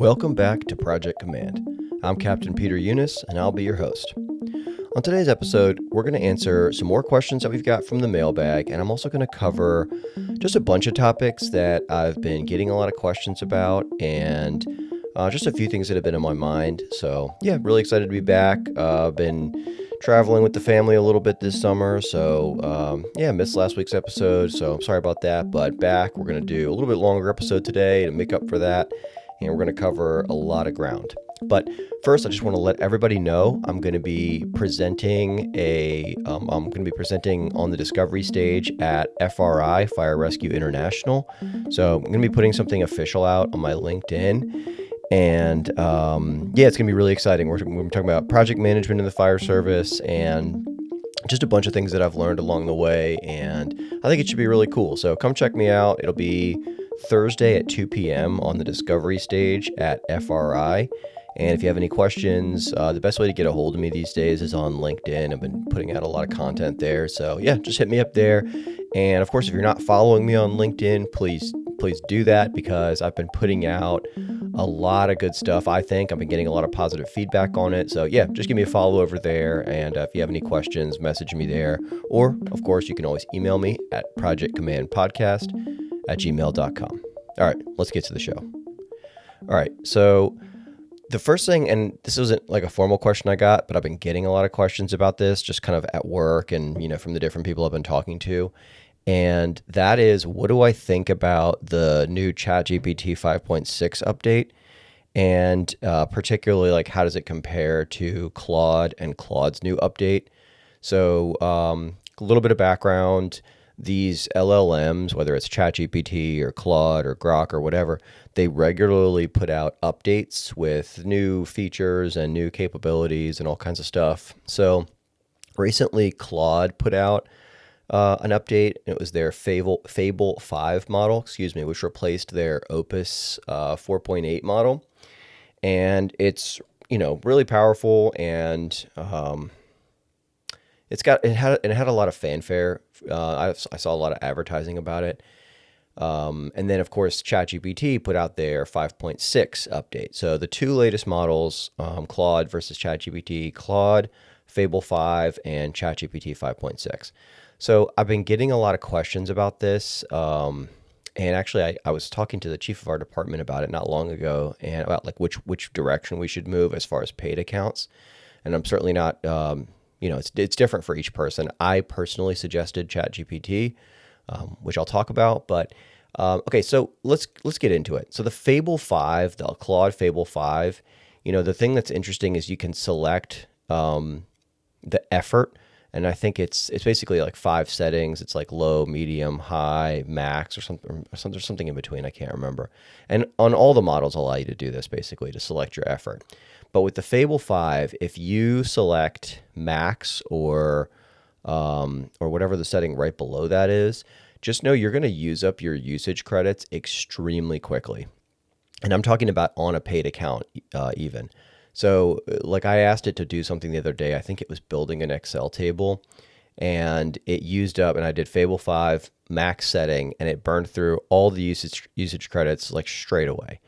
Welcome back to Project Command. I'm Captain Peter Eunice, and I'll be your host. On today's episode, we're going to answer some more questions that we've got from the mailbag, and I'm also going to cover just a bunch of topics that I've been getting a lot of questions about, and just a few things that have been in my mind. So, yeah, really excited to be back. Been traveling with the family a little bit this summer, so missed last week's episode, so I'm sorry about that, but back. We're going to do a little bit longer episode today to make up for that, and we're going to cover a lot of ground. But first, I just want to let everybody know I'm going to be presenting on the discovery stage at FRI, Fire Rescue International. So I'm going to be putting something official out on my LinkedIn. And it's going to be really exciting. We're talking about project management in the fire service and just a bunch of things that I've learned along the way. And I think it should be really cool. So come check me out. It'll be Thursday at 2 p.m. on the discovery stage at FRI. And if you have any questions, the best way to get a hold of me these days is on LinkedIn. I've been putting out a lot of content there. So yeah, just hit me up there. And of course, if you're not following me on LinkedIn, please do that, because I've been putting out a lot of good stuff. I think I've been getting a lot of positive feedback on it. So yeah, just give me a follow over there. And if you have any questions, message me there. Or of course, you can always email me at projectcommandpodcast@gmail.com. All right, let's get to the show. All right, so the first thing, and this wasn't like a formal question I got, but I've been getting a lot of questions about this just kind of at work and, from the different people I've been talking to. And that is, what do I think about the new ChatGPT 5.6 update? And particularly, like, how does it compare to Claude and Claude's new update? So a little bit of background. These LLMs, whether it's ChatGPT or Claude or Grok or whatever, they regularly put out updates with new features and new capabilities and all kinds of stuff. So recently, Claude put out an update. It was their Fable 5 model, which replaced their Opus 4.8 model. And it's, really powerful, and it had a lot of fanfare. I saw a lot of advertising about it. And then, of course, ChatGPT put out their 5.6 update. So the two latest models, Claude versus ChatGPT, Claude, Fable 5, and ChatGPT 5.6. So I've been getting a lot of questions about this. And actually, I was talking to the chief of our department about it not long ago, and about like which direction we should move as far as paid accounts. And I'm certainly not, it's different for each person. I personally suggested ChatGPT, which I'll talk about. But okay, so let's get into it. So the Fable 5, the Claude Fable 5, the thing that's interesting is you can select the effort. And I think it's basically like 5 settings. It's like low, medium, high, max, or something in between. I can't remember. And on all the models allow you to do this, basically, to select your effort. But with the Fable 5, if you select max or whatever the setting right below that is, just know you're going to use up your usage credits extremely quickly. And I'm talking about on a paid account even. So like, I asked it to do something the other day. I think it was building an Excel table, and it used up, and I did Fable 5 max setting, and it burned through all the usage credits like straight away.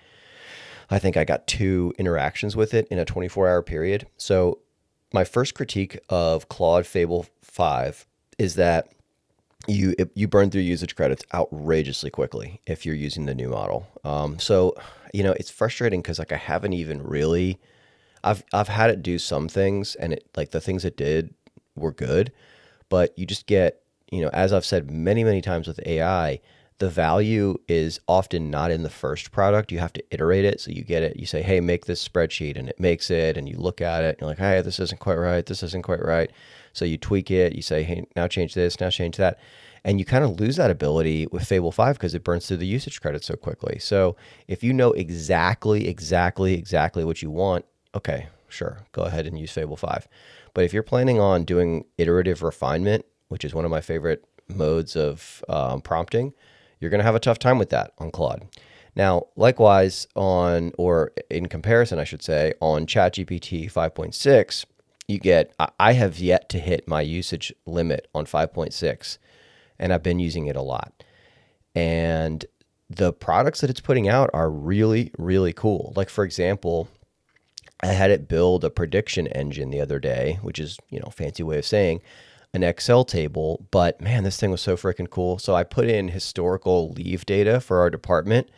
I think I got 2 interactions with it in a 24-hour period. So my first critique of Claude Fable 5 is that you burn through usage credits outrageously quickly if you're using the new model. So it's frustrating because like I haven't even really. I've had it do some things, and it, like, the things it did were good, but you just get, as I've said many, many times with AI, the value is often not in the first product. You have to iterate it. So you get it, you say, hey, make this spreadsheet, and it makes it, and you look at it, and you're like, hey, this isn't quite right. This isn't quite right. So you tweak it. You say, hey, now change this, now change that. And you kind of lose that ability with Fable 5 because it burns through the usage credits so quickly. So if you know exactly what you want, okay, sure, go ahead and use Fable 5. But if you're planning on doing iterative refinement, which is one of my favorite modes of prompting, you're going to have a tough time with that on Claude. Now, likewise, in comparison, I should say, on ChatGPT 5.6, I have yet to hit my usage limit on 5.6, and I've been using it a lot. And the products that it's putting out are really, really cool. Like, for example, I had it build a prediction engine the other day, which is, fancy way of saying an Excel table. But man, this thing was so freaking cool. So I put in historical leave data for our department,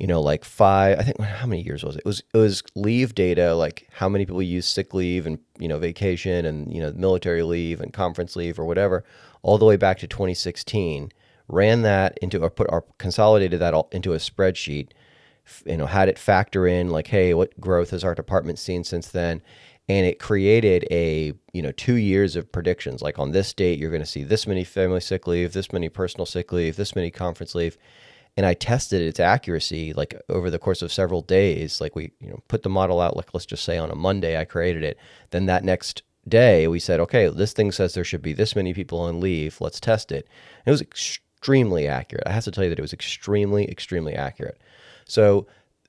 like I think, how many years was it? It was leave data, like how many people use sick leave and, vacation and, military leave and conference leave or whatever, all the way back to 2016, ran that into, or consolidated that all into a spreadsheet, had it factor in like, hey, what growth has our department seen since then? And it created 2 years of predictions. Like on this date, you're going to see this many family sick leave, this many personal sick leave, this many conference leave. And I tested its accuracy like over the course of several days. Like we, put the model out, like let's just say on a Monday, I created it. Then that next day we said, okay, this thing says there should be this many people on leave. Let's test it. And it was extremely accurate. I have to tell you that it was extremely, extremely accurate. So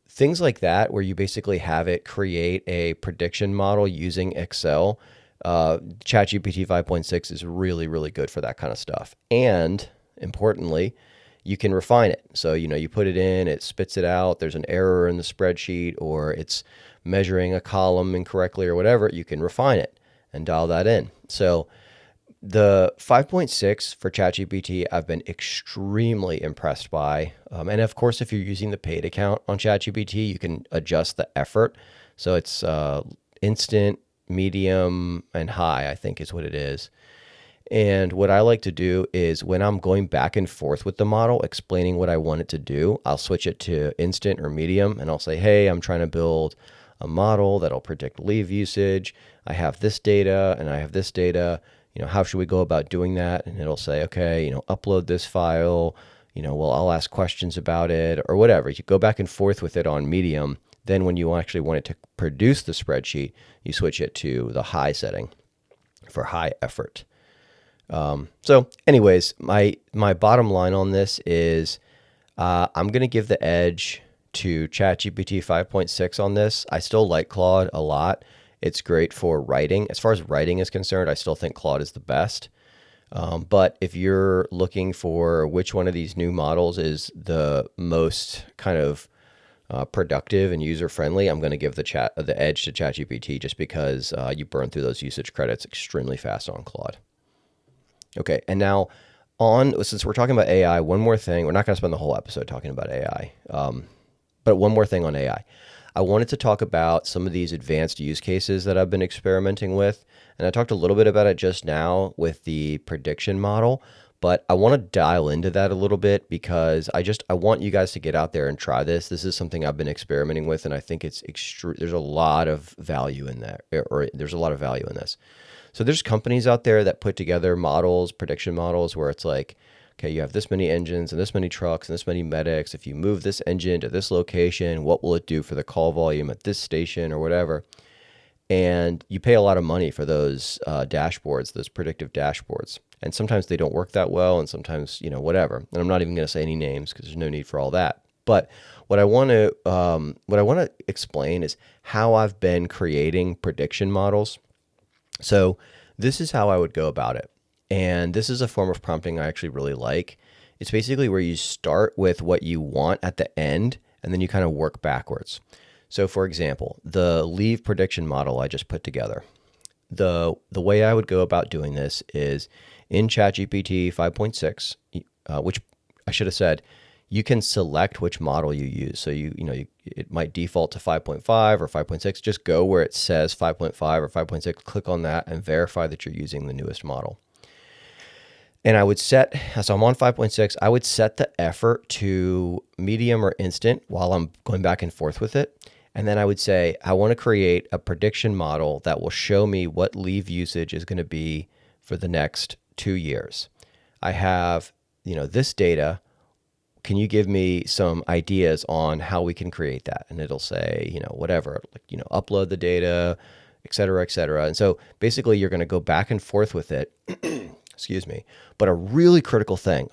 things like that, where you basically have it create a prediction model using Excel, ChatGPT 5.6 is really, really good for that kind of stuff. And importantly, you can refine it. So, you put it in, it spits it out. There's an error in the spreadsheet, or it's measuring a column incorrectly or whatever. You can refine it and dial that in. So the 5.6 for ChatGPT, I've been extremely impressed by. And of course, if you're using the paid account on ChatGPT, you can adjust the effort. So it's instant, medium, and high, I think is what it is. And what I like to do is when I'm going back and forth with the model, explaining what I want it to do, I'll switch it to instant or medium, and I'll say, hey, I'm trying to build a model that'll predict leave usage. I have this data and I have this data. How should we go about doing that? And it'll say, okay, upload this file. Well, I'll ask questions about it or whatever. You go back and forth with it on medium. Then when you actually want it to produce the spreadsheet, you switch it to the high setting for high effort. So anyways, my bottom line on this is I'm going to give the edge to ChatGPT 5.6 on this. I still like Claude a lot. It's great for writing. As far as writing is concerned, I still think Claude is the best. But if you're looking for which one of these new models is the most kind of productive and user-friendly, I'm going to give the edge to ChatGPT just because you burn through those usage credits extremely fast on Claude. Okay, and now since we're talking about AI, one more thing. We're not going to spend the whole episode talking about AI, but one more thing on AI. I wanted to talk about some of these advanced use cases that I've been experimenting with, and I talked a little bit about it just now with the prediction model, but I want to dial into that a little bit because I want you guys to get out there and try this. This is something I've been experimenting with, and I think there's a lot of value in that, or there's a lot of value in this. So there's companies out there that put together models, prediction models, where it's like, okay, you have this many engines and this many trucks and this many medics. If you move this engine to this location, what will it do for the call volume at this station or whatever? And you pay a lot of money for those dashboards, those predictive dashboards. And sometimes they don't work that well, and sometimes, whatever. And I'm not even going to say any names because there's no need for all that. But what I want to explain is how I've been creating prediction models. So this is how I would go about it. And this is a form of prompting I actually really like. It's basically where you start with what you want at the end, and then you kind of work backwards. So for example, the leave prediction model I just put together. The way I would go about doing this is in ChatGPT 5.6, which I should have said, you can select which model you use. So it might default to 5.5 or 5.6. Just go where it says 5.5 or 5.6, click on that and verify that you're using the newest model. And I would so I'm on 5.6, I would set the effort to medium or instant while I'm going back and forth with it. And then I would say, I want to create a prediction model that will show me what leave usage is going to be for the next 2 years. I have, this data. Can you give me some ideas on how we can create that? And it'll say, whatever, upload the data, et cetera, et cetera. And so basically you're going to go back and forth with it. Excuse me. But a really critical thing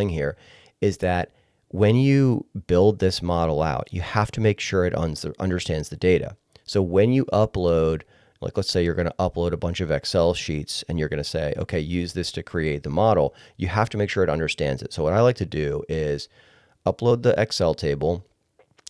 here is that when you build this model out, you have to make sure it understands the data. So when you upload, like let's say you're going to upload a bunch of Excel sheets and you're going to say, okay, use this to create the model, you have to make sure it understands it. So what I like to do is upload the Excel table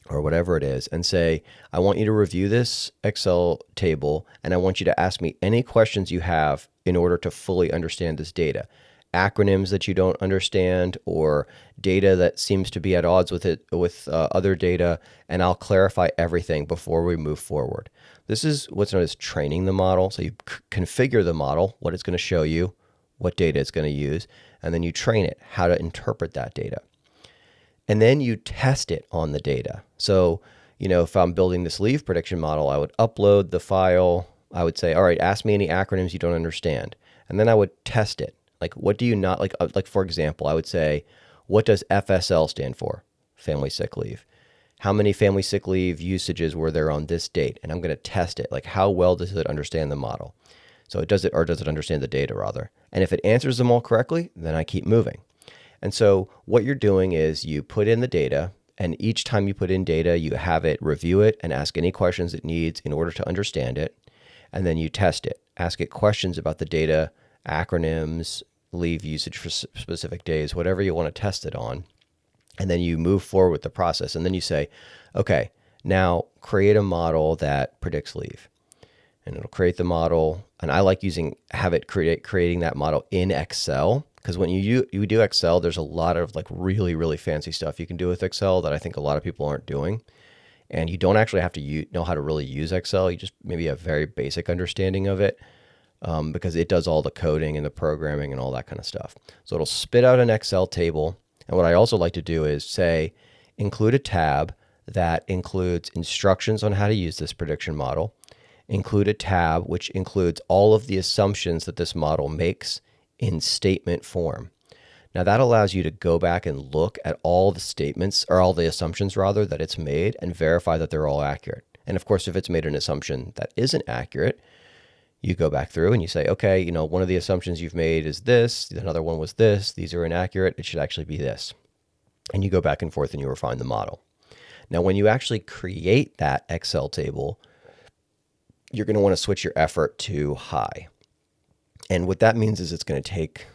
or whatever it is and say, I want you to review this Excel table and I want you to ask me any questions you have in order to fully understand this data. Acronyms that you don't understand or data that seems to be at odds with other data, and I'll clarify everything before we move forward. This is what's known as training the model. So you configure the model, what it's going to show you, what data it's going to use, and then you train it how to interpret that data. And then you test it on the data. So, if I'm building this leave prediction model, I would upload the file. I would say, all right, ask me any acronyms you don't understand. And then I would test it. Like, what do you not like? Like, for example, I would say, what does FSL stand for? Family sick leave. How many family sick leave usages were there on this date? And I'm going to test it. Like, how well does it understand the model? So does it understand the data rather? And if it answers them all correctly, then I keep moving. And so what you're doing is you put in the data, and each time you put in data, you have it review it and ask any questions it needs in order to understand it. And then you test it. Ask it questions about the data, acronyms, leave usage for specific days, whatever you want to test it on. And then you move forward with the process. And then you say, okay, now create a model that predicts leave. And it'll create the model. And I like creating that model in Excel, because when you do Excel, there's a lot of like really, really fancy stuff you can do with Excel that I think a lot of people aren't doing. And you don't actually have to know how to really use Excel. You just maybe have a very basic understanding of it, because it does all the coding and the programming and all that kind of stuff. So it'll spit out an Excel table. And what I also like to do is say, include a tab that includes instructions on how to use this prediction model. Include a tab which includes all of the assumptions that this model makes in statement form. Now that allows you to go back and look at all the statements, or all the assumptions rather, that it's made and verify that they're all accurate. And of course, if it's made an assumption that isn't accurate, you go back through and you say, okay, one of the assumptions you've made is this, another one was this, these are inaccurate, it should actually be this. And you go back and forth and you refine the model. Now, when you actually create that Excel table, you're going to want to switch your effort to high. And what that means is it's going to take,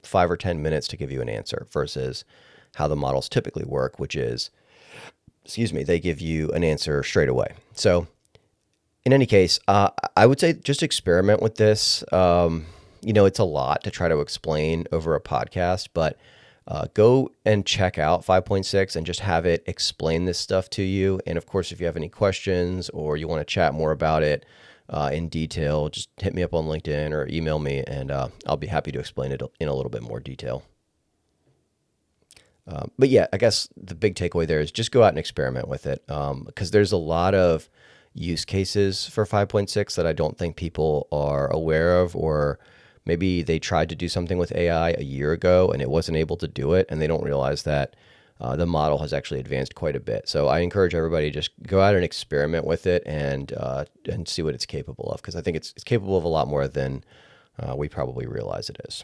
5 or 10 minutes to give you an answer versus how the models typically work, which is, they give you an answer straight away. So in any case, I would say just experiment with this. It's a lot to try to explain over a podcast, but go and check out 5.6 and just have it explain this stuff to you. And of course, if you have any questions or you want to chat more about it in detail, just hit me up on LinkedIn or email me, and I'll be happy to explain it in a little bit more detail. But yeah, I guess the big takeaway there is just go out and experiment with it, because there's a lot of use cases for 5.6 that I don't think people are aware of, or maybe they tried to do something with AI a year ago and it wasn't able to do it, and they don't realize that the model has actually advanced quite a bit. So I encourage everybody to just go out and experiment with it and see what it's capable of, because I think it's capable of a lot more than we probably realize it is.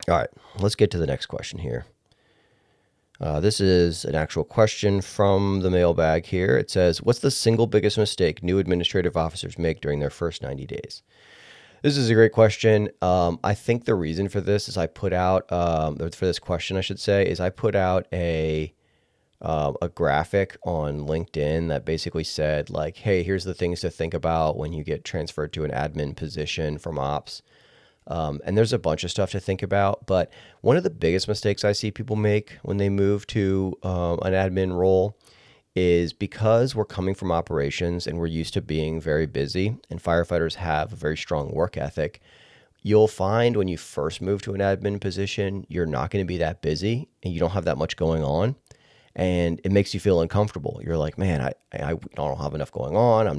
All right, let's get to the next question here. This is an actual question from the mailbag here. It says, what's the single biggest mistake new administrative officers make during their first 90 days? This is a great question. I think the reason for this is I put out, for this question, I should say, is I put out a graphic on LinkedIn that basically said, like, hey, here's the things to think about when you get transferred to an admin position from ops. And there's a bunch of stuff to think about, but one of the biggest mistakes I see people make when they move to an admin role is, because we're coming from operations and we're used to being very busy, and firefighters have a very strong work ethic, you'll find when you first move to an admin position, you're not going to be that busy and you don't have that much going on. And it makes you feel uncomfortable. You're like, man, I don't have enough going on. I'm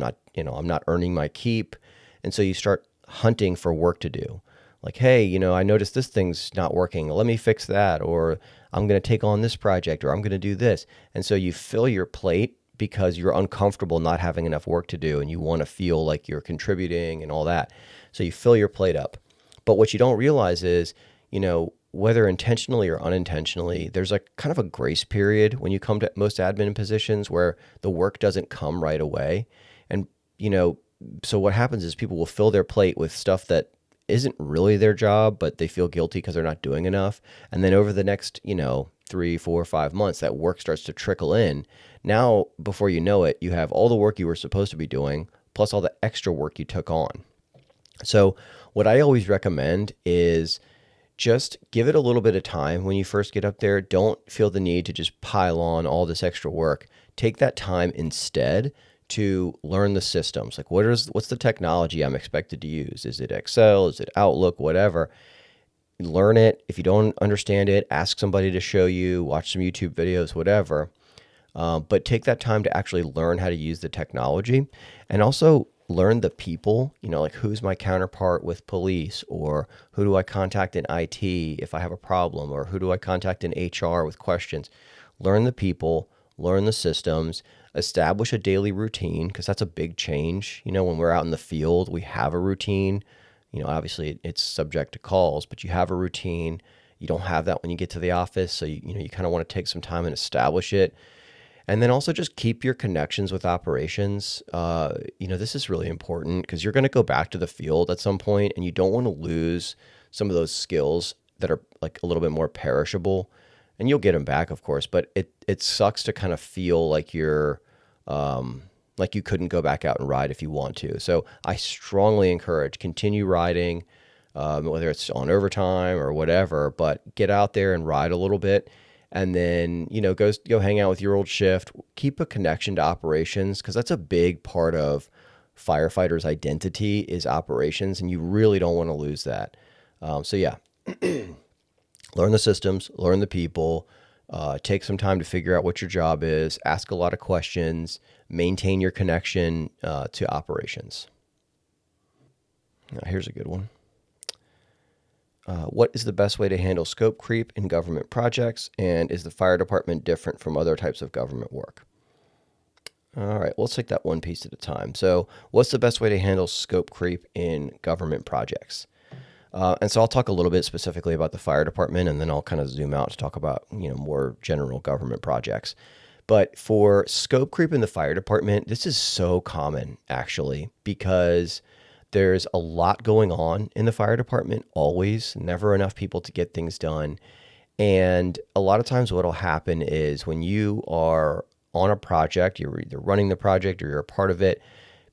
not earning my keep. And so you start hunting for work to do. Like, hey, I noticed this thing's not working. Let me fix that. Or I'm going to take on this project, or I'm going to do this. And so you fill your plate because you're uncomfortable not having enough work to do, and you want to feel like you're contributing and all that. So you fill your plate up. But what you don't realize is, whether intentionally or unintentionally, there's a kind of a grace period when you come to most admin positions where the work doesn't come right away. And, so what happens is people will fill their plate with stuff that isn't really their job, but they feel guilty because they're not doing enough. And then over the next, 3, 4, 5 months, that work starts to trickle in. Now, before you know it, you have all the work you were supposed to be doing, plus all the extra work you took on. So what I always recommend is just give it a little bit of time when you first get up there. Don't feel the need to just pile on all this extra work. Take that time instead to learn the systems. Like what's the technology I'm expected to use? Is it Excel? Is it Outlook? Whatever. Learn it. If you don't understand it, ask somebody to show you, watch some YouTube videos, whatever. But take that time to actually learn how to use the technology, and also learn the people, like who's my counterpart with police, or who do I contact in IT if I have a problem, or who do I contact in HR with questions. Learn the people, learn the systems, establish a daily routine, because that's a big change. When we're out in the field, we have a routine. Obviously it's subject to calls, but you have a routine. You don't have that when you get to the office. So you kind of want to take some time and establish it. And then also just keep your connections with operations. This is really important because you're going to go back to the field at some point, and you don't want to lose some of those skills that are like a little bit more perishable. And you'll get them back, of course, but it sucks to kind of feel like you're like you couldn't go back out and ride if you want to. So I strongly encourage continue riding, whether it's on overtime or whatever, but get out there and ride a little bit. And then, go hang out with your old shift. Keep a connection to operations, because that's a big part of firefighters' identity is operations, and you really don't want to lose that. So yeah, learn the systems, learn the people, take some time to figure out what your job is, ask a lot of questions, maintain your connection to operations. Now, here's a good one. What is the best way to handle scope creep in government projects? And is the fire department different from other types of government work? All right, let's take that one piece at a time. So what's the best way to handle scope creep in government projects? And so I'll talk a little bit specifically about the fire department, and then I'll kind of zoom out to talk about, more general government projects. But for scope creep in the fire department, this is so common, actually, because there's a lot going on in the fire department, always, never enough people to get things done. And a lot of times what will happen is when you are on a project, you're either running the project or you're a part of it,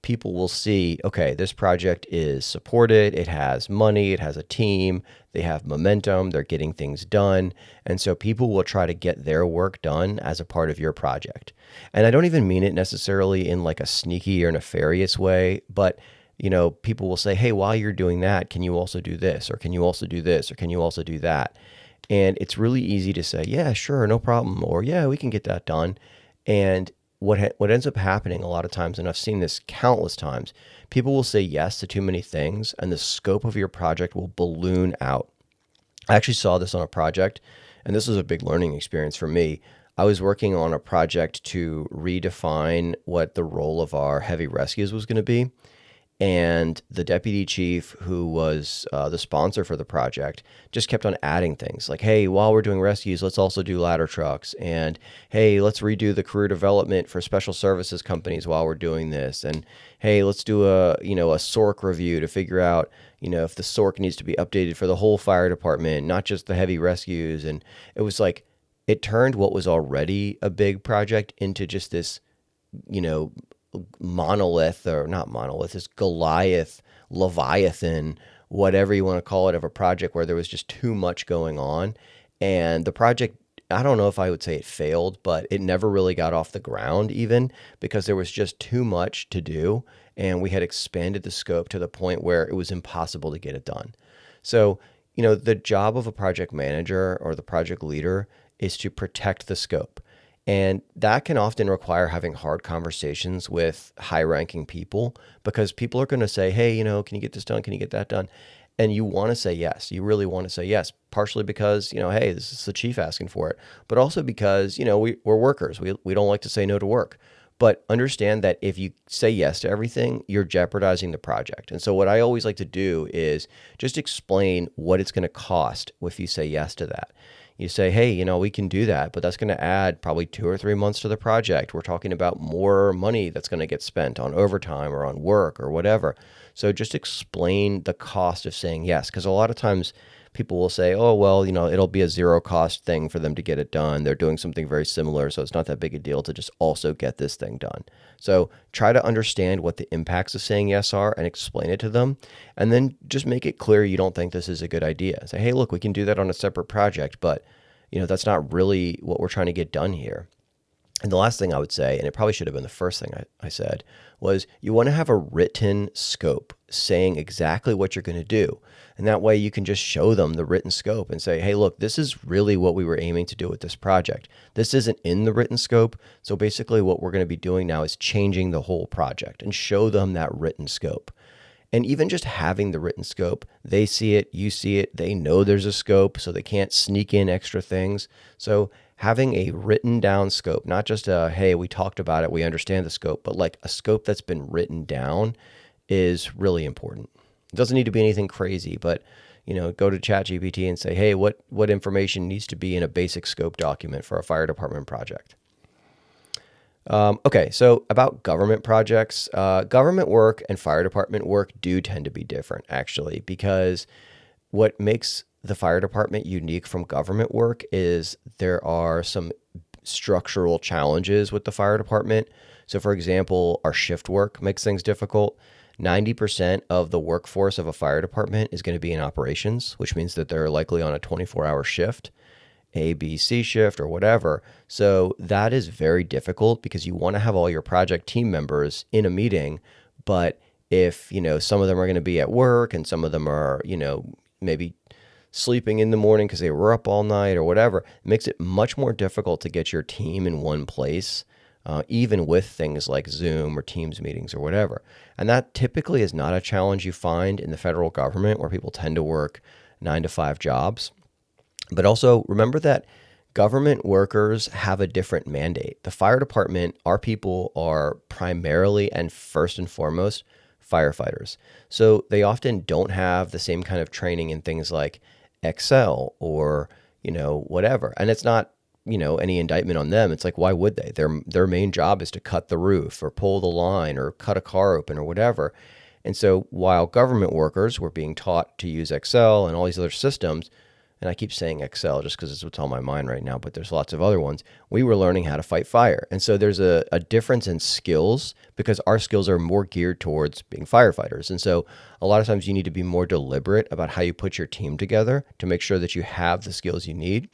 people will see, okay, this project is supported, it has money, it has a team, they have momentum, they're getting things done. And so people will try to get their work done as a part of your project. And I don't even mean it necessarily in like a sneaky or nefarious way, but people will say, hey, while you're doing that, can you also do this? Or can you also do this? Or can you also do that? And it's really easy to say, yeah, sure, no problem. Or yeah, we can get that done. And what ends up happening a lot of times, and I've seen this countless times, people will say yes to too many things, and the scope of your project will balloon out. I actually saw this on a project, and this was a big learning experience for me. I was working on a project to redefine what the role of our heavy rescues was going to be. And the deputy chief, who was the sponsor for the project, just kept on adding things like, hey, while we're doing rescues, let's also do ladder trucks. And hey, let's redo the career development for special services companies while we're doing this. And hey, let's do a SORC review to figure out, if the SORC needs to be updated for the whole fire department, not just the heavy rescues. And it was like, it turned what was already a big project into just this, monolith, or not monolith, this Goliath, Leviathan, whatever you want to call it, of a project where there was just too much going on. And the project, I don't know if I would say it failed, but it never really got off the ground, even because there was just too much to do. And we had expanded the scope to the point where it was impossible to get it done. So, the job of a project manager or the project leader is to protect the scope. And that can often require having hard conversations with high-ranking people, because people are going to say, hey, can you get this done? Can you get that done? And you want to say yes. You really want to say yes, partially because, hey, this is the chief asking for it, but also because, we're workers. We don't like to say no to work. But understand that if you say yes to everything, you're jeopardizing the project. And so what I always like to do is just explain what it's going to cost if you say yes to that. You say, hey, we can do that, but that's going to add probably 2 or 3 months to the project. We're talking about more money that's going to get spent on overtime or on work or whatever. So just explain the cost of saying yes, because a lot of times people will say, oh, well, it'll be a zero cost thing for them to get it done. They're doing something very similar, so it's not that big a deal to just also get this thing done. So try to understand what the impacts of saying yes are and explain it to them. And then just make it clear you don't think this is a good idea. Say, hey, look, we can do that on a separate project, but that's not really what we're trying to get done here. And the last thing I would say, and it probably should have been the first thing I said, was you want to have a written scope saying exactly what you're going to do. And that way you can just show them the written scope and say, hey, look, this is really what we were aiming to do with this project. This isn't in the written scope. So basically what we're going to be doing now is changing the whole project, and show them that written scope. And even just having the written scope, they see it, you see it, they know there's a scope, so they can't sneak in extra things. So having a written down scope, not just hey, we talked about it, we understand the scope, but like a scope that's been written down is really important. It doesn't need to be anything crazy, but go to ChatGPT and say, hey, what information needs to be in a basic scope document for a fire department project? Okay, so about government projects, government work and fire department work do tend to be different, actually, because what makes the fire department unique from government work is there are some structural challenges with the fire department. So, for example, our shift work makes things difficult. 90% of the workforce of a fire department is going to be in operations, which means that they're likely on a 24-hour shift. A, B, C shift or whatever. So that is very difficult because you want to have all your project team members in a meeting. But if, some of them are going to be at work and some of them are, maybe sleeping in the morning because they were up all night or whatever, it makes it much more difficult to get your team in one place, even with things like Zoom or Teams meetings or whatever. And that typically is not a challenge you find in the federal government, where people tend to work 9-to-5 jobs. But also remember that government workers have a different mandate. The fire department, our people are primarily and first and foremost firefighters. So they often don't have the same kind of training in things like Excel or, whatever. And it's not, any indictment on them. It's like, why would they? Their main job is to cut the roof or pull the line or cut a car open or whatever. And so while government workers were being taught to use Excel and all these other systems, and I keep saying Excel just because it's what's on my mind right now, but there's lots of other ones, we were learning how to fight fire. And so there's a difference in skills because our skills are more geared towards being firefighters. And so a lot of times you need to be more deliberate about how you put your team together to make sure that you have the skills you need.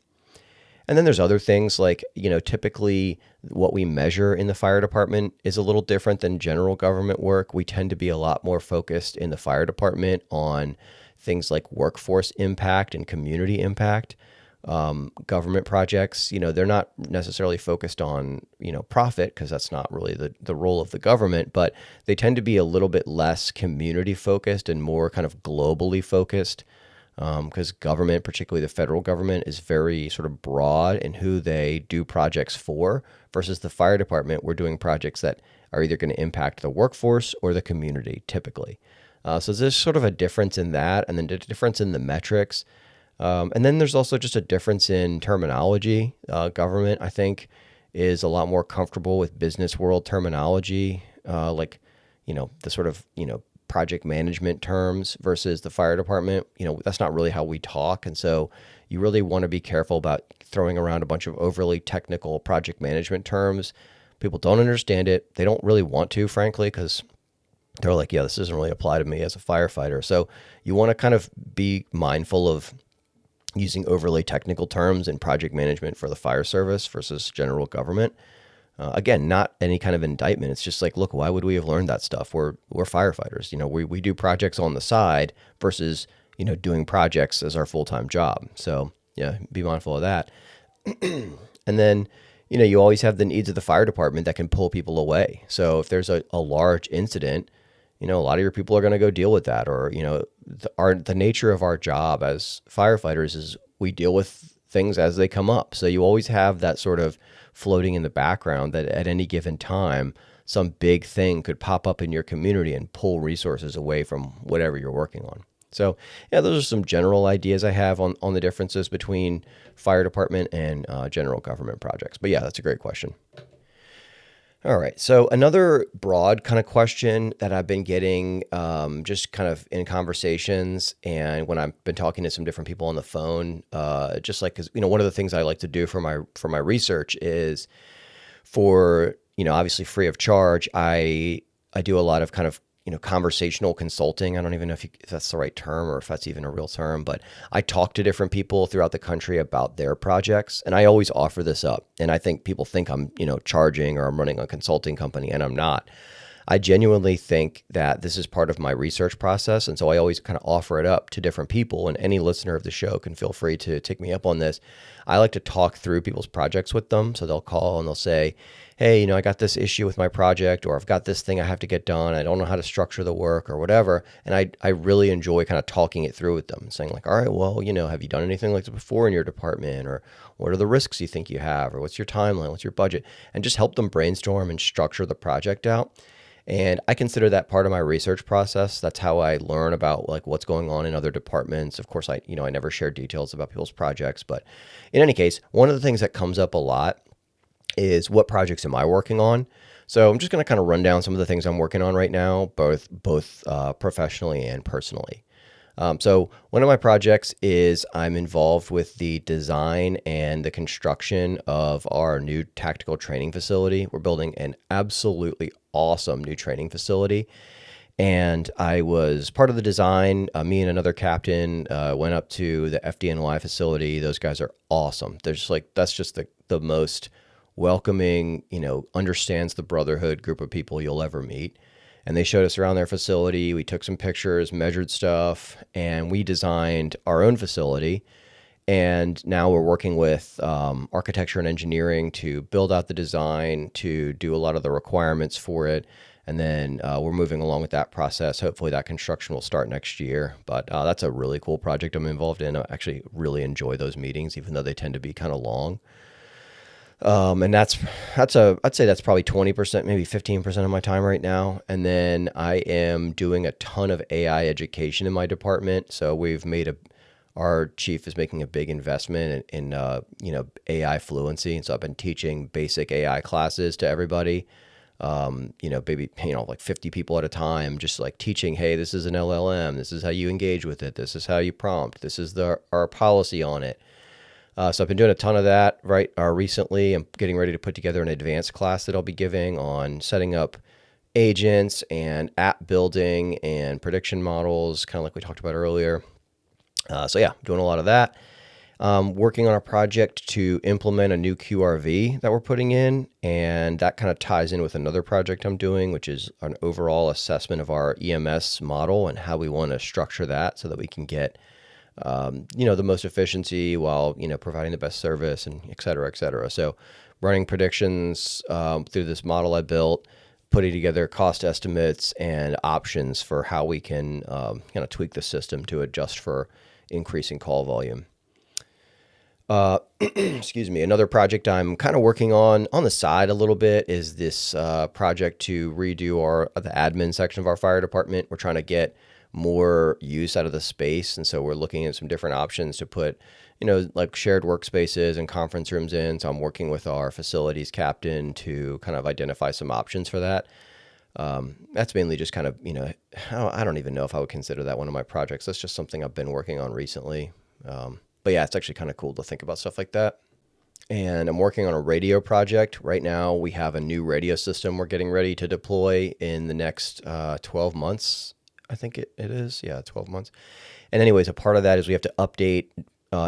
And then there's other things like, typically what we measure in the fire department is a little different than general government work. We tend to be a lot more focused in the fire department on things like workforce impact and community impact. Government projects, they're not necessarily focused on, profit, because that's not really the role of the government, but they tend to be a little bit less community focused and more kind of globally focused. Because government, particularly the federal government, is very sort of broad in who they do projects for, versus the fire department, we're doing projects that are either going to impact the workforce or the community typically. So there's sort of a difference in that, and then a difference in the metrics. And then there's also just a difference in terminology. Government, I think, is a lot more comfortable with business world terminology, like, the sort of, project management terms, versus the fire department. That's not really how we talk. And so you really want to be careful about throwing around a bunch of overly technical project management terms. People don't understand it. They don't really want to, frankly, because they're like, yeah, this doesn't really apply to me as a firefighter. So you want to kind of be mindful of using overly technical terms in project management for the fire service versus general government. Again, not any kind of indictment. It's just like, look, why would we have learned that stuff? We're firefighters. We do projects on the side versus, doing projects as our full-time job. So yeah, be mindful of that. And then, you always have the needs of the fire department that can pull people away. So if there's a large incident, a lot of your people are going to go deal with that. Or, the nature of our job as firefighters is we deal with things as they come up. So you always have that sort of floating in the background that at any given time, some big thing could pop up in your community and pull resources away from whatever you're working on. So yeah, those are some general ideas I have on the differences between fire department and general government projects. But yeah, that's a great question. All right. So another broad kind of question that I've been getting, just kind of in conversations, and when I've been talking to some different people on the phone, just like because one of the things I like to do for my research is for obviously free of charge. I do a lot of kind of conversational consulting. I don't even know if that's the right term or if that's even a real term, but I talk to different people throughout the country about their projects, and I always offer this up. And I think people think I'm charging or I'm running a consulting company, and I'm not. I genuinely think that this is part of my research process. And so I always kind of offer it up to different people. And any listener of the show can feel free to take me up on this. I like to talk through people's projects with them. So they'll call and they'll say, hey, I got this issue with my project, or I've got this thing I have to get done. I don't know how to structure the work or whatever. And I really enjoy kind of talking it through with them, saying like, all right, well, have you done anything like this before in your department? Or what are the risks you think you have? Or what's your timeline? What's your budget? And just help them brainstorm and structure the project out. And I consider that part of my research process. That's how I learn about like what's going on in other departments. Of course, I never share details about people's projects, but in any case, one of the things that comes up a lot is what projects am I working on? So I'm just going to kind of run down some of the things I'm working on right now, both professionally and personally. So one of my projects is I'm involved with the design and the construction of our new tactical training facility. We're building an absolutely awesome new training facility. And I was part of the design. Me and another captain went up to the FDNY facility. Those guys are awesome. They're just like, that's just the most welcoming, understands the brotherhood group of people you'll ever meet. And they showed us around their facility. We took some pictures, measured stuff, and we designed our own facility. And now we're working with architecture and engineering to build out the design, to do a lot of the requirements for it. And then we're moving along with that process. Hopefully that construction will start next year. But that's a really cool project I'm involved in. I actually really enjoy those meetings, even though they tend to be kind of long. And I'd say that's probably 20%, maybe 15% of my time right now. And then I am doing a ton of AI education in my department. So our chief is making a big investment in AI fluency. And so I've been teaching basic AI classes to everybody. Maybe, like 50 people at a time, just like teaching, hey, this is an LLM. This is how you engage with it. This is how you prompt. This is our policy on it. So I've been doing a ton of that recently. I'm getting ready to put together an advanced class that I'll be giving on setting up agents and app building and prediction models, kind of like we talked about earlier. So yeah, doing a lot of that. Working on a project to implement a new QRV that we're putting in, and that kind of ties in with another project I'm doing, which is an overall assessment of our EMS model and how we want to structure that so that we can get the most efficiency while, providing the best service and et cetera, et cetera. So running predictions through this model I built, putting together cost estimates and options for how we can kind of tweak the system to adjust for increasing call volume. Excuse me. Another project I'm kind of working on the side a little bit is this project to redo the admin section of our fire department. We're trying to get more use out of the space. And so we're looking at some different options to put, like shared workspaces and conference rooms in. So I'm working with our facilities captain to kind of identify some options for that. That's mainly just kind of, I don't even know if I would consider that one of my projects. That's just something I've been working on recently. But yeah, it's actually kind of cool to think about stuff like that. And I'm working on a radio project. Right now, we have a new radio system we're getting ready to deploy in the next 12 months. I think it is. Yeah, 12 months. And anyways, a part of that is we have to update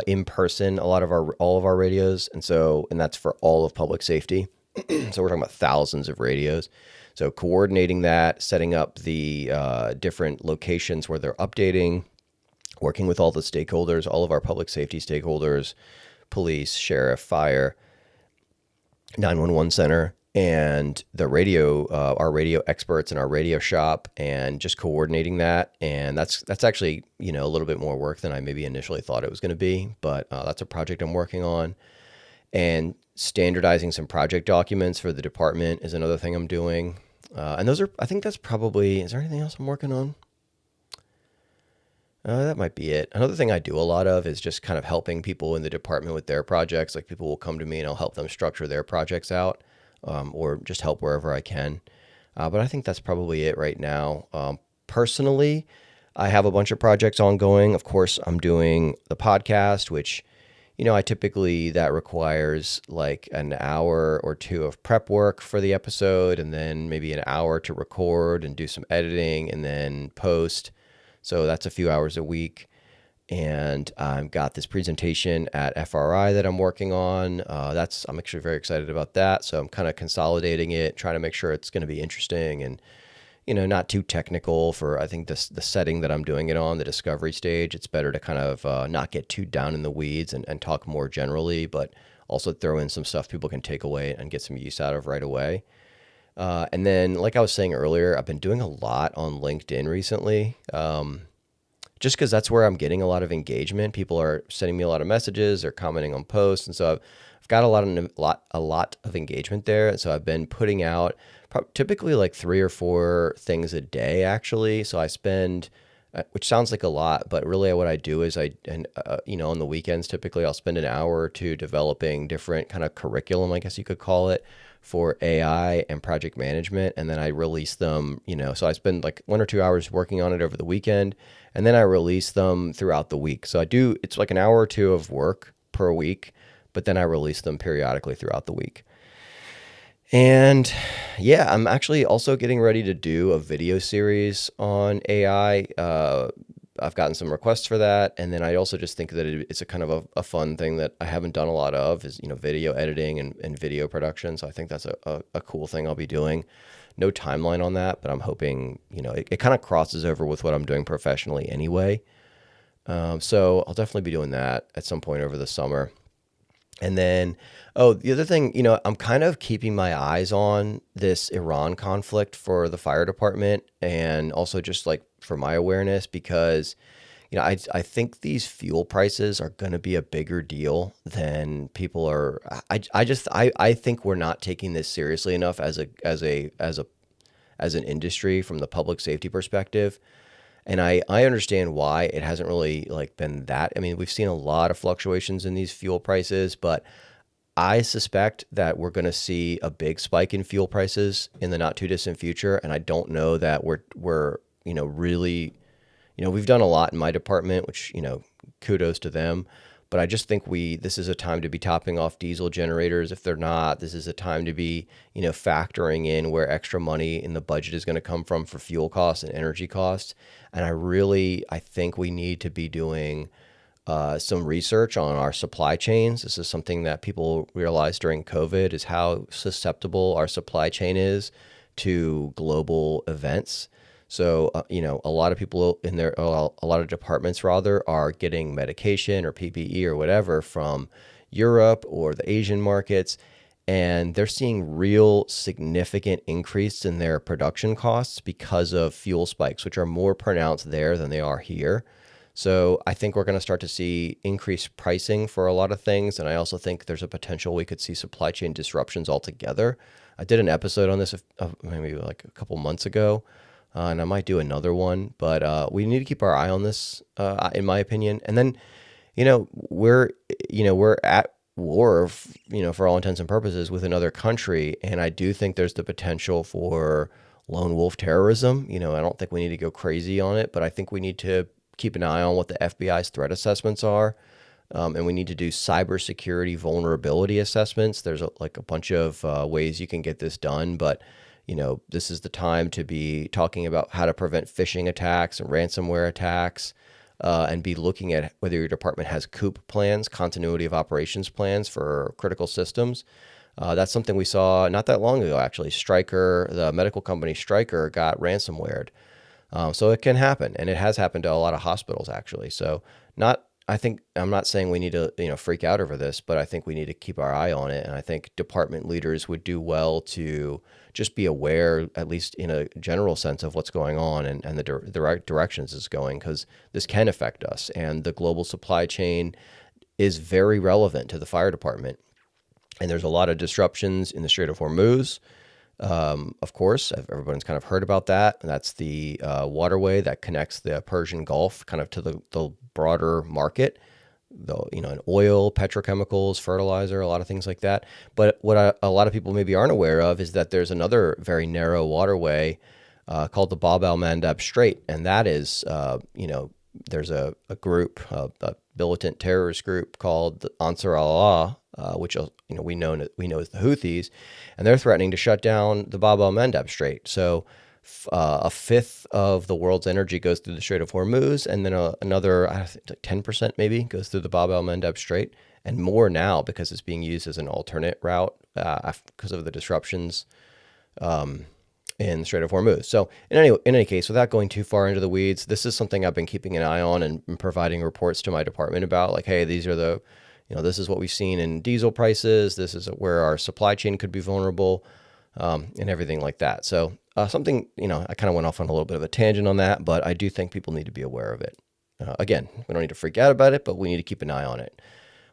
in person all of our radios. And that's for all of public safety. So we're talking about thousands of radios. So coordinating that, setting up the different locations where they're updating, working with all the stakeholders, all of our public safety stakeholders, police, sheriff, fire, 911 center, and the radio, our radio experts in our radio shop, and just coordinating that. And that's actually, a little bit more work than I maybe initially thought it was going to be, but that's a project I'm working on. And standardizing some project documents for the department is another thing I'm doing. And I think that's probably, is there anything else I'm working on? That might be it. Another thing I do a lot of is just kind of helping people in the department with their projects. Like people will come to me and I'll help them structure their projects out. or just help wherever I can. But I think that's probably it right now. Personally, I have a bunch of projects ongoing. Of course, I'm doing the podcast, which, I typically that requires like an hour or two of prep work for the episode, and then maybe an hour to record and do some editing and then post. So that's a few hours a week. And I've got this presentation at FRI that I'm working on. I'm actually very excited about that. So I'm kind of consolidating it, trying to make sure it's going to be interesting and not too technical for, I think, the setting that I'm doing it on, the discovery stage. It's better to kind of not get too down in the weeds and talk more generally, but also throw in some stuff people can take away and get some use out of right away. And then, like I was saying earlier, I've been doing a lot on LinkedIn recently, just because that's where I'm getting a lot of engagement. People are sending me a lot of messages, they're commenting on posts, and so I've got a lot of engagement there. And so I've been putting out typically like 3 or 4 things a day, actually. So I spend, which sounds like a lot, but really what I do is on the weekends, typically I'll spend an hour or two developing different kind of curriculum, I guess you could call it, for AI and project management. And then I release them, so I spend like 1 or 2 hours working on it over the weekend, and then I release them throughout the week. So it's like an hour or two of work per week, but then I release them periodically throughout the week. And yeah, I'm actually also getting ready to do a video series on AI. I've gotten some requests for that. And then I also just think that it's a kind of a fun thing that I haven't done a lot of is, video editing and video production. So I think that's a cool thing I'll be doing. No timeline on that, but I'm hoping, it kind of crosses over with what I'm doing professionally anyway. So I'll definitely be doing that at some point over the summer. And then, the other thing, I'm kind of keeping my eyes on this Iran conflict for the fire department and also just like for my awareness, because, I think these fuel prices are going to be a bigger deal than people are. I think we're not taking this seriously enough as an industry from the public safety perspective. And I understand why it hasn't really like been that. I mean, we've seen a lot of fluctuations in these fuel prices, but I suspect that we're going to see a big spike in fuel prices in the not too distant future. And I don't know that we're really, we've done a lot in my department, which, kudos to them. But I just think this is a time to be topping off diesel generators. If they're not, this is a time to be, factoring in where extra money in the budget is going to come from for fuel costs and energy costs. And I think we need to be doing some research on our supply chains. This is something that people realized during COVID is how susceptible our supply chain is to global events. So, a lot of people a lot of departments rather are getting medication or PPE or whatever from Europe or the Asian markets, and they're seeing real significant increase in their production costs because of fuel spikes, which are more pronounced there than they are here. So I think we're going to start to see increased pricing for a lot of things. And I also think there's a potential we could see supply chain disruptions altogether. I did an episode on this maybe like a couple months ago. And I might do another one, but we need to keep our eye on this, in my opinion. And then, we're at war, for all intents and purposes, with another country, and I do think there's the potential for lone wolf terrorism. I don't think we need to go crazy on it, but I think we need to keep an eye on what the FBI's threat assessments are, and we need to do cybersecurity vulnerability assessments. There's a bunch of ways you can get this done, but this is the time to be talking about how to prevent phishing attacks and ransomware attacks, and be looking at whether your department has COOP plans, continuity of operations plans for critical systems. That's something we saw not that long ago, actually. Stryker, the medical company Stryker, got ransomwared. So it can happen, and it has happened to a lot of hospitals, actually. So I'm not saying we need to, freak out over this, but I think we need to keep our eye on it. And I think department leaders would do well to just be aware, at least in a general sense, of what's going on and the right directions it's going, because this can affect us. And the global supply chain is very relevant to the fire department. And there's a lot of disruptions in the Strait of Hormuz. Of course, everyone's kind of heard about that. That's the waterway that connects the Persian Gulf kind of to the broader market. in oil, petrochemicals, fertilizer, a lot of things like that. But what a lot of people maybe aren't aware of is that there's another very narrow waterway called the Bab el-Mandeb Strait, and that is, there's a group, a militant terrorist group called the Ansar Allah, which we know as the Houthis, and they're threatening to shut down the Bab el-Mandeb Strait. So a fifth of the world's energy goes through the Strait of Hormuz, and then another, I think, like 10% maybe goes through the Bab el-Mandeb Strait, and more now because it's being used as an alternate route because of the disruptions in the Strait of Hormuz. So in any case, without going too far into the weeds, this is something I've been keeping an eye on and providing reports to my department about. Like, hey, these are this is what we've seen in diesel prices. This is where our supply chain could be vulnerable, and everything like that. So something, I kind of went off on a little bit of a tangent on that, but I do think people need to be aware of it. Again, we don't need to freak out about it, but we need to keep an eye on it.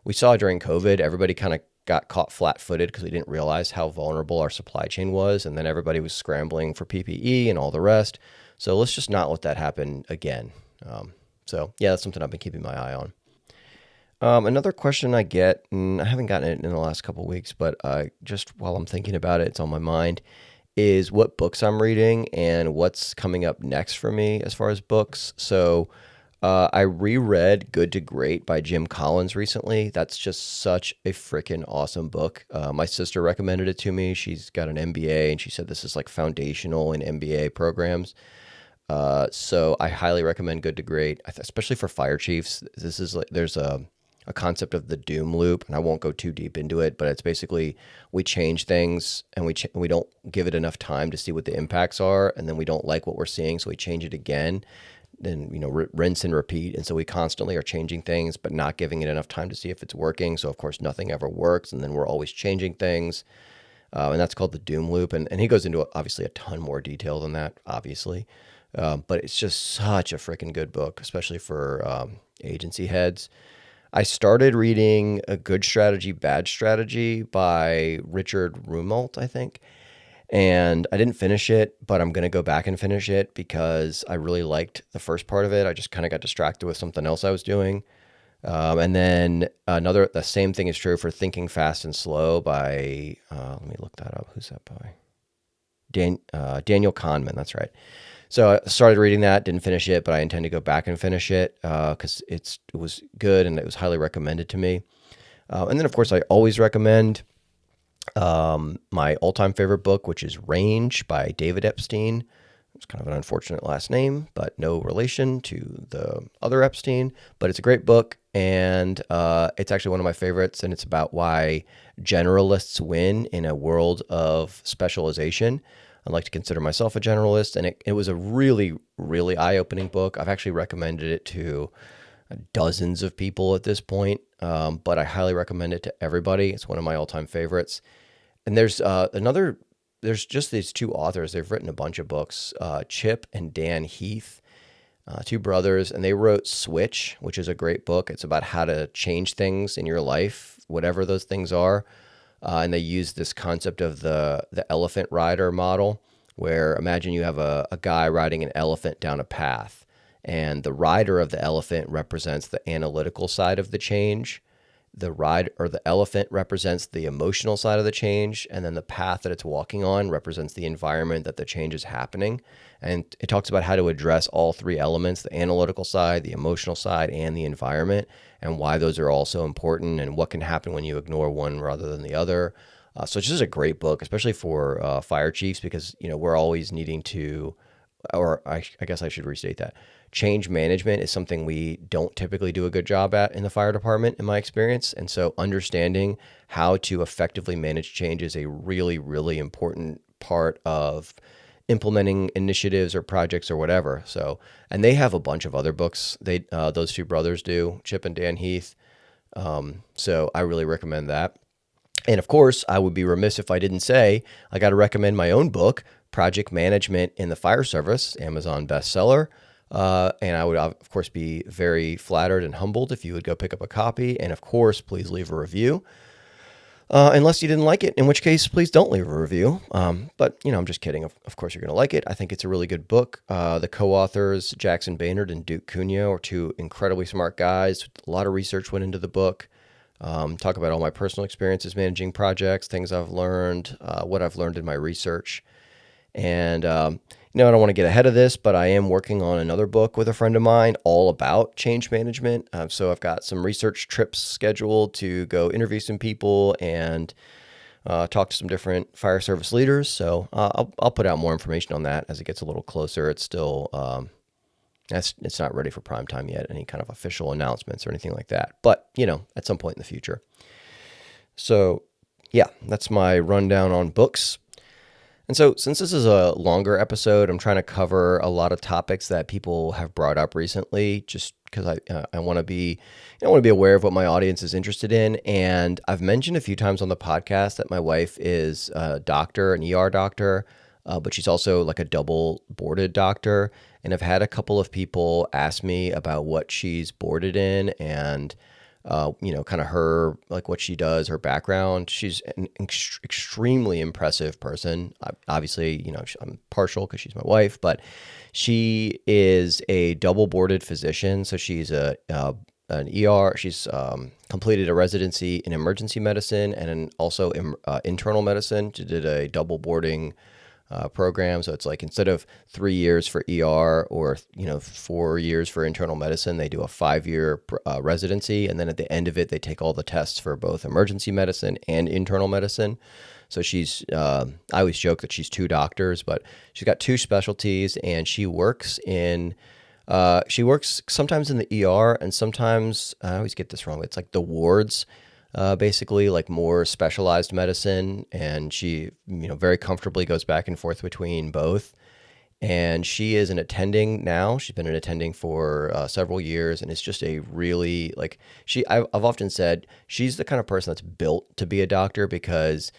We saw during COVID, everybody kind of got caught flat-footed because we didn't realize how vulnerable our supply chain was, and then everybody was scrambling for PPE and all the rest. So let's just not let that happen again. So yeah, that's something I've been keeping my eye on. Another question I get, and I haven't gotten it in the last couple of weeks, but just while I'm thinking about it, it's on my mind, is what books I'm reading and what's coming up next for me as far as books. So I reread Good to Great by Jim Collins recently. That's just such a freaking awesome book. My sister recommended it to me. She's got an MBA, and she said this is like foundational in MBA programs. So I highly recommend Good to Great, especially for fire chiefs. This is like, there's a concept of the doom loop, and I won't go too deep into it, but it's basically we change things and we don't give it enough time to see what the impacts are, and then we don't like what we're seeing, so we change it again. Then rinse and repeat, and so we constantly are changing things, but not giving it enough time to see if it's working. So of course nothing ever works, and then we're always changing things, and that's called the doom loop. And he goes into obviously a ton more detail than that, obviously, but it's just such a freaking good book, especially for agency heads. I started reading A Good Strategy, Bad Strategy by Richard Rumelt, I think. And I didn't finish it, but I'm going to go back and finish it because I really liked the first part of it. I just kind of got distracted with something else I was doing. And then the same thing is true for Thinking Fast and Slow by, let me look that up. Who's that by? Daniel Kahneman. That's right. So I started reading that, didn't finish it, but I intend to go back and finish it because it was good and it was highly recommended to me. And then, of course, I always recommend my all-time favorite book, which is Range by David Epstein. It's kind of an unfortunate last name, but no relation to the other Epstein. But it's a great book, and it's actually one of my favorites, and it's about why generalists win in a world of specialization. I like to consider myself a generalist, and it was a really, really eye-opening book. I've actually recommended it to dozens of people at this point, but I highly recommend it to everybody. It's one of my all-time favorites. And there's just these two authors. They've written a bunch of books, Chip and Dan Heath, two brothers, and they wrote Switch, which is a great book. It's about how to change things in your life, whatever those things are. And they use this concept of the elephant rider model, where imagine you have a guy riding an elephant down a path, and the rider of the elephant represents the analytical side of the change. The elephant represents the emotional side of the change, and then the path that it's walking on represents the environment that the change is happening. And it talks about how to address all three elements, the analytical side, the emotional side, and the environment, and why those are all so important and what can happen when you ignore one rather than the other. So it's just a great book, especially for fire chiefs, because we're always needing to, or I guess I should restate that. Change management is something we don't typically do a good job at in the fire department, in my experience. And so understanding how to effectively manage change is a really, really important part of implementing initiatives or projects or whatever. So, and they have a bunch of other books. Those two brothers do, Chip and Dan Heath. So I really recommend that. And of course, I would be remiss if I didn't say I got to recommend my own book, Project Management in the Fire Service, Amazon bestseller. And I would, of course, be very flattered and humbled if you would go pick up a copy. And of course, please leave a review. Unless you didn't like it, in which case, please don't leave a review. But, I'm just kidding. Of course, you're going to like it. I think it's a really good book. The co-authors, Jackson Baynard and Duke Cuneo, are two incredibly smart guys. A lot of research went into the book. Talk about all my personal experiences managing projects, things I've learned, what I've learned in my research. And, I don't want to get ahead of this, but I am working on another book with a friend of mine all about change management. So I've got some research trips scheduled to go interview some people and talk to some different fire service leaders. So I'll put out more information on that as it gets a little closer. It's still, it's not ready for prime time yet, any kind of official announcements or anything like that. But, at some point in the future. So, yeah, that's my rundown on books. And so, since this is a longer episode, I'm trying to cover a lot of topics that people have brought up recently, just because I want to be aware of what my audience is interested in. And I've mentioned a few times on the podcast that my wife is a doctor, an ER doctor, but she's also like a double boarded doctor. And I've had a couple of people ask me about what she's boarded in and kind of her, like what she does, her background. She's an extremely impressive person. Obviously, I'm partial because she's my wife, but she is a double boarded physician. So she's an ER. She's completed a residency in emergency medicine and also internal medicine. She did a double boarding program. So it's like instead of 3 years for ER or 4 years for internal medicine, they do a 5-year residency, and then at the end of it, they take all the tests for both emergency medicine and internal medicine. So she's I always joke that she's two doctors, but she's got two specialties, and she works sometimes in the ER, and sometimes I always get this wrong. It's like the wards. Basically like more specialized medicine, and she, very comfortably goes back and forth between both. And she is an attending now. She's been an attending for several years, and it's just a really I've often said she's the kind of person that's built to be a doctor because,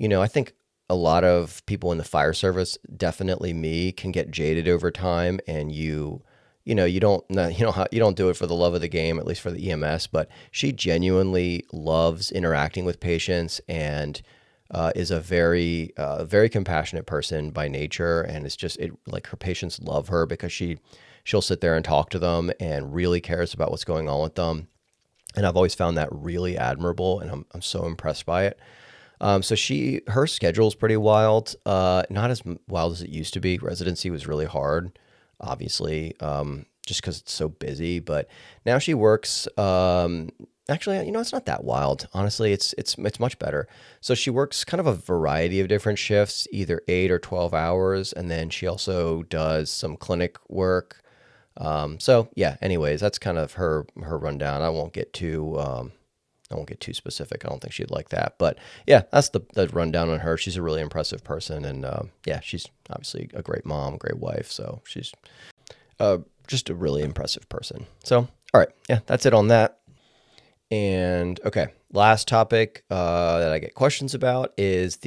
I think a lot of people in the fire service, definitely me, can get jaded over time, and you don't do it for the love of the game, at least for the EMS, but she genuinely loves interacting with patients and is a very, very compassionate person by nature. And it's just her patients love her because she'll sit there and talk to them and really cares about what's going on with them. And I've always found that really admirable, and I'm so impressed by it. So her schedule is pretty wild, not as wild as it used to be. Residency was really hard, obviously, just because it's so busy. But now she works. Actually, it's not that wild. Honestly, it's much better. So she works kind of a variety of different shifts, either 8 or 12 hours, and then she also does some clinic work. So yeah. Anyways, that's kind of her rundown. I won't get too specific. I don't think she'd like that. But yeah, that's the rundown on her. She's a really impressive person. And yeah, she's obviously a great mom, great wife. So she's just a really impressive person. So, all right. Yeah, that's it on that. And okay, last topic that I get questions about is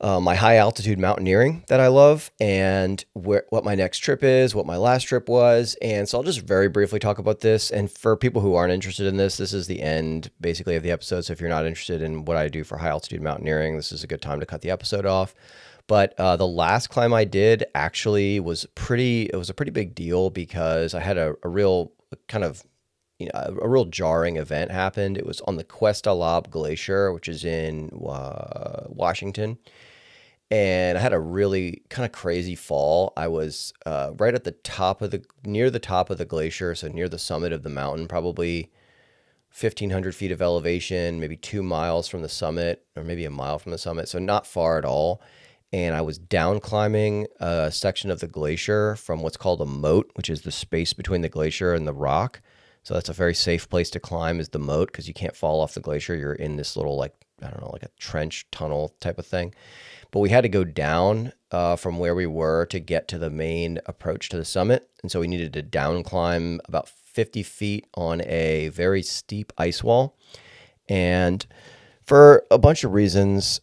my high altitude mountaineering that I love, and what my next trip is, what my last trip was. And so I'll just very briefly talk about this. And for people who aren't interested in this is the end basically of the episode. So if you're not interested in what I do for high altitude mountaineering, this is a good time to cut the episode off. But the last climb I did actually was a pretty big deal because I had a real kind of, a real jarring event happened. It was on the Cuesta Lab Glacier, which is in Washington. And I had a really kind of crazy fall. I was right at near the top of the glacier, so near the summit of the mountain, probably 1,500 feet of elevation, maybe 2 miles from the summit, or maybe a mile from the summit, so not far at all. And I was down climbing a section of the glacier from what's called a moat, which is the space between the glacier and the rock. So that's a very safe place to climb, is the moat, because you can't fall off the glacier. You're in this little, like a trench tunnel type of thing. But we had to go down from where we were to get to the main approach to the summit. And so we needed to down climb about 50 feet on a very steep ice wall. And for a bunch of reasons,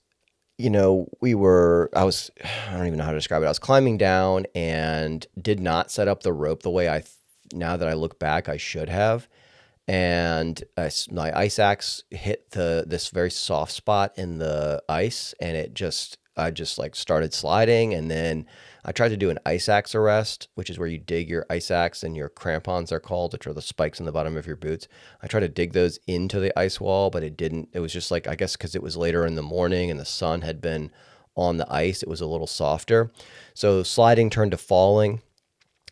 I don't even know how to describe it. I was climbing down and did not set up the rope the way now that I look back, I should have. and my ice axe hit this very soft spot in the ice, and I just like started sliding, and then I tried to do an ice axe arrest, which is where you dig your ice axe and your crampons are called, which are the spikes in the bottom of your boots. I tried to dig those into the ice wall, but it didn't. It was just like, I guess because it was later in the morning and the sun had been on the ice, it was a little softer. So sliding turned to falling,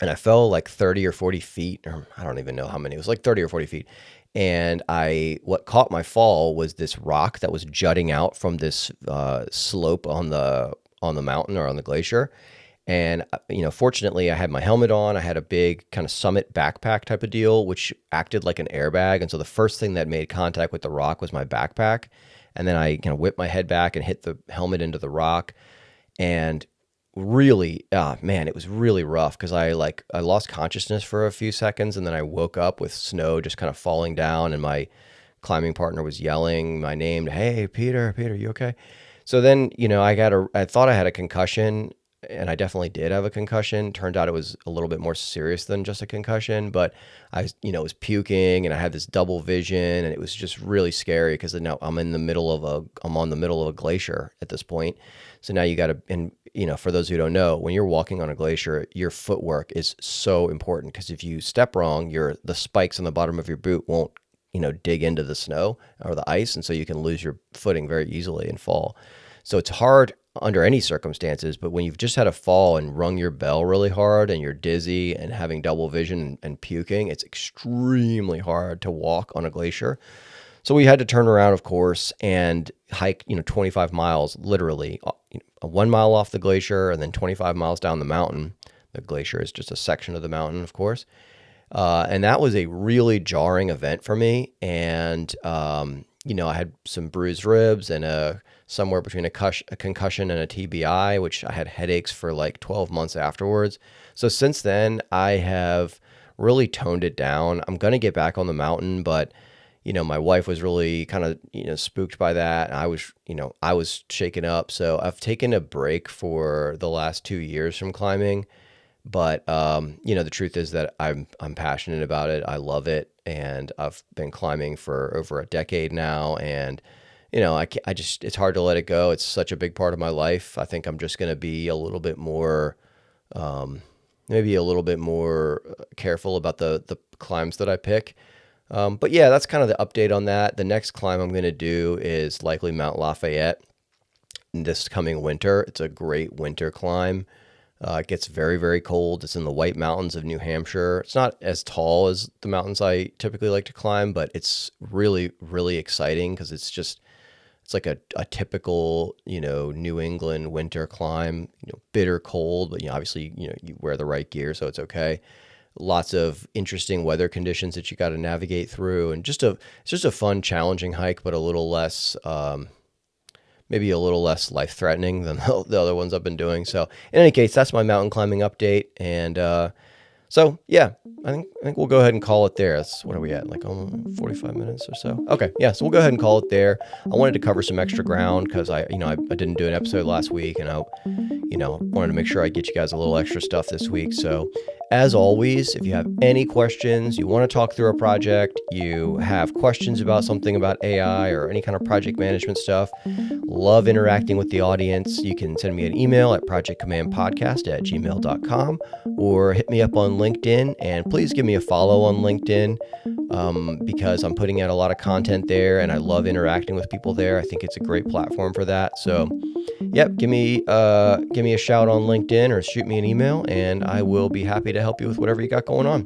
and I fell like 30 or 40 feet, or I don't even know how many. It was like 30 or 40 feet. And what caught my fall was this rock that was jutting out from this slope on the mountain or on the glacier. And, fortunately, I had my helmet on. I had a big kind of Summit backpack type of deal, which acted like an airbag. And so the first thing that made contact with the rock was my backpack. And then I kind of whipped my head back and hit the helmet into the rock. And really, man, it was really rough because I lost consciousness for a few seconds. And then I woke up with snow just kind of falling down. And my climbing partner was yelling my name. Hey, Peter, you okay? So then, I thought I had a concussion, and I definitely did have a concussion. Turned out it was a little bit more serious than just a concussion, but I, was puking, and I had this double vision, and it was just really scary because now I'm on the middle of a glacier at this point. So now you got to, and for those who don't know, when you're walking on a glacier, your footwork is so important because if you step wrong, the spikes on the bottom of your boot won't, dig into the snow or the ice, and so you can lose your footing very easily and fall. So it's hard under any circumstances, but when you've just had a fall and rung your bell really hard and you're dizzy and having double vision and puking, it's extremely hard to walk on a glacier. So we had to turn around, of course, and hike, 25 miles, literally 1 mile off the glacier and then 25 miles down the mountain. The glacier is just a section of the mountain, of course. And that was a really jarring event for me. And, I had some bruised ribs and somewhere between a concussion and a TBI, which I had headaches for like 12 months afterwards. So since then, I have really toned it down. I'm going to get back on the mountain, but, my wife was really kind of, spooked by that. And I was shaken up. So I've taken a break for the last 2 years from climbing. But, the truth is that I'm passionate about it. I love it. And I've been climbing for over a decade now. And, it's hard to let it go. It's such a big part of my life. I think I'm just going to be a little bit more, maybe a little bit more careful about the climbs that I pick. But yeah, that's kind of the update on that. The next climb I'm going to do is likely Mount Lafayette this coming winter. It's a great winter climb. It gets very, very cold. It's in the White Mountains of New Hampshire. It's not as tall as the mountains I typically like to climb, but it's really, really exciting because it's like a typical, New England winter climb, bitter cold, but, obviously, you wear the right gear, so it's okay. Lots of interesting weather conditions that you got to navigate through, and it's just a fun, challenging hike, but a little less, maybe a little less life-threatening than the other ones I've been doing. So in any case, that's my mountain climbing update. And so, yeah, I think we'll go ahead and call it there. What are we at? Like 45 minutes or so? Okay, yeah, so we'll go ahead and call it there. I wanted to cover some extra ground because I didn't do an episode last week, and I wanted to make sure I get you guys a little extra stuff this week. So as always, if you have any questions, you want to talk through a project, you have questions about something about AI or any kind of project management stuff, love interacting with the audience, you can send me an email at projectcommandpodcast@gmail.com or hit me up on LinkedIn. And please give me a follow on LinkedIn because I'm putting out a lot of content there and I love interacting with people there. I think it's a great platform for that. So yep, give me a shout on LinkedIn or shoot me an email, and I will be happy to help you with whatever you got going on.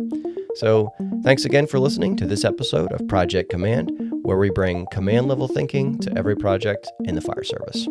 So thanks again for listening to this episode of Project Command, where we bring command level thinking to every project in the fire service.